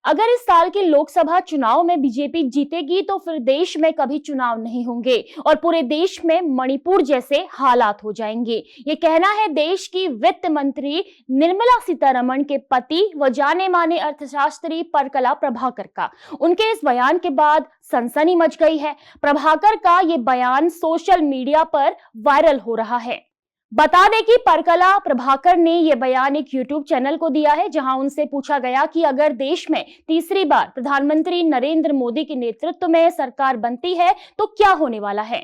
अगर इस साल के लोकसभा चुनाव में बीजेपी जीतेगी तो फिर देश में कभी चुनाव नहीं होंगे और पूरे देश में मणिपुर जैसे हालात हो जाएंगे। ये कहना है देश की वित्त मंत्री निर्मला सीतारमण के पति व जाने माने अर्थशास्त्री परकला प्रभाकर का। उनके इस बयान के बाद सनसनी मच गई है। प्रभाकर का ये बयान सोशल मीडिया पर वायरल हो रहा है। बता दें कि परकला प्रभाकर ने यह बयान एक यूट्यूब चैनल को दिया है, जहां उनसे पूछा गया कि अगर देश में तीसरी बार प्रधानमंत्री नरेंद्र मोदी के नेतृत्व में सरकार बनती है तो क्या होने वाला है।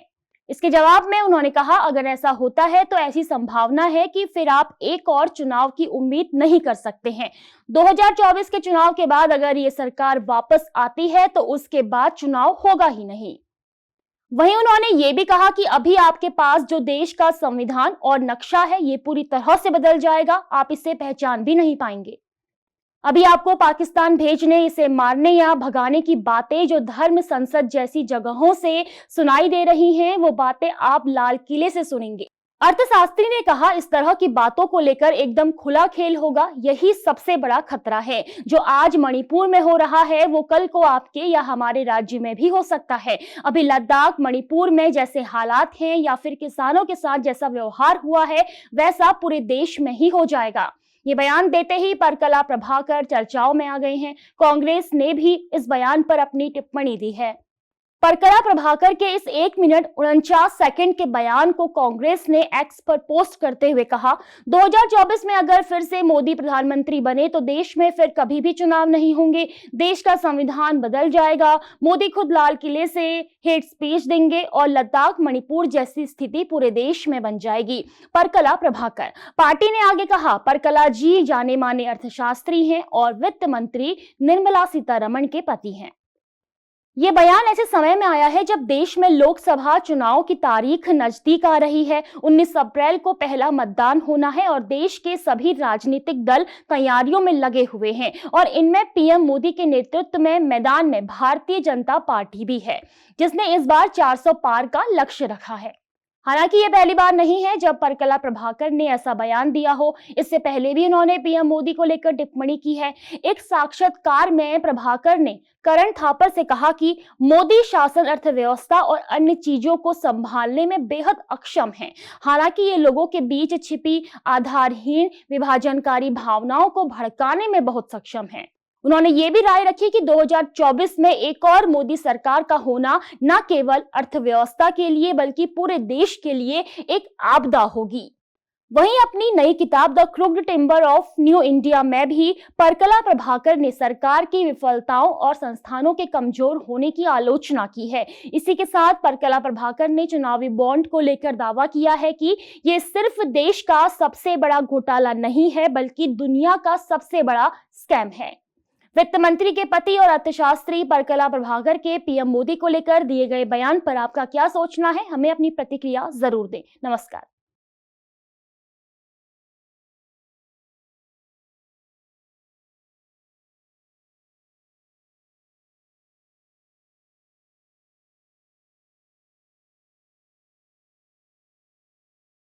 इसके जवाब में उन्होंने कहा, अगर ऐसा होता है तो ऐसी संभावना है कि फिर आप एक और चुनाव की उम्मीद नहीं कर सकते हैं। 2024 के चुनाव के बाद अगर ये सरकार वापस आती है तो उसके बाद चुनाव होगा ही नहीं। वहीं उन्होंने ये भी कहा कि अभी आपके पास जो देश का संविधान और नक्शा है ये पूरी तरह से बदल जाएगा, आप इसे पहचान भी नहीं पाएंगे। अभी आपको पाकिस्तान भेजने, इसे मारने या भगाने की बातें जो धर्म संसद जैसी जगहों से सुनाई दे रही हैं, वो बातें आप लाल किले से सुनेंगे। अर्थशास्त्री ने कहा, इस तरह की बातों को लेकर एकदम खुला खेल होगा, यही सबसे बड़ा खतरा है। जो आज मणिपुर में हो रहा है वो कल को आपके या हमारे राज्य में भी हो सकता है। अभी लद्दाख, मणिपुर में जैसे हालात हैं या फिर किसानों के साथ जैसा व्यवहार हुआ है वैसा पूरे देश में ही हो जाएगा। ये बयान देते ही परकला प्रभाकर चर्चाओं में आ गए हैं। कांग्रेस ने भी इस बयान पर अपनी टिप्पणी दी है। परकला प्रभाकर के इस 1 मिनट 49 सेकंड के बयान को कांग्रेस ने एक्स पर पोस्ट करते हुए कहा, 2024 में अगर फिर से मोदी प्रधानमंत्री बने तो देश में फिर कभी भी चुनाव नहीं होंगे, देश का संविधान बदल जाएगा, मोदी खुद लाल किले से हेट स्पीच देंगे और लद्दाख, मणिपुर जैसी स्थिति पूरे देश में बन जाएगी। परकला प्रभाकर। पार्टी ने आगे कहा, परकला जी जाने माने अर्थशास्त्री हैं और वित्त मंत्री निर्मला सीतारमण के पति हैं। ये बयान ऐसे समय में आया है जब देश में लोकसभा चुनाव की तारीख नजदीक आ रही है। 19 अप्रैल को पहला मतदान होना है और देश के सभी राजनीतिक दल तैयारियों में लगे हुए हैं और इनमें पीएम मोदी के नेतृत्व में मैदान में भारतीय जनता पार्टी भी है, जिसने इस बार 400 पार का लक्ष्य रखा है। हालांकि ये पहली बार नहीं है जब परकला प्रभाकर ने ऐसा बयान दिया हो। इससे पहले भी उन्होंने पीएम मोदी को लेकर टिप्पणी की है। एक साक्षात्कार में प्रभाकर ने करण थापर से कहा कि मोदी शासन अर्थव्यवस्था और अन्य चीजों को संभालने में बेहद अक्षम है। हालांकि ये लोगों के बीच छिपी आधारहीन विभाजनकारी भावनाओं को भड़काने में बहुत सक्षम है। उन्होंने ये भी राय रखी कि 2024 में एक और मोदी सरकार का होना न केवल अर्थव्यवस्था के लिए बल्कि पूरे देश के लिए एक आपदा होगी। वहीं अपनी नई किताब the crooked timber of new India में भी परकला प्रभाकर ने सरकार की विफलताओं और संस्थानों के कमजोर होने की आलोचना की है। इसी के साथ परकला प्रभाकर ने चुनावी बॉन्ड को लेकर दावा किया है कि ये सिर्फ देश का सबसे बड़ा घोटाला नहीं है बल्कि दुनिया का सबसे बड़ा स्कैम है। वित्त मंत्री के पति और अर्थशास्त्री परकला प्रभाकर के पीएम मोदी को लेकर दिए गए बयान पर आपका क्या सोचना है? हमें अपनी प्रतिक्रिया जरूर दें। नमस्कार।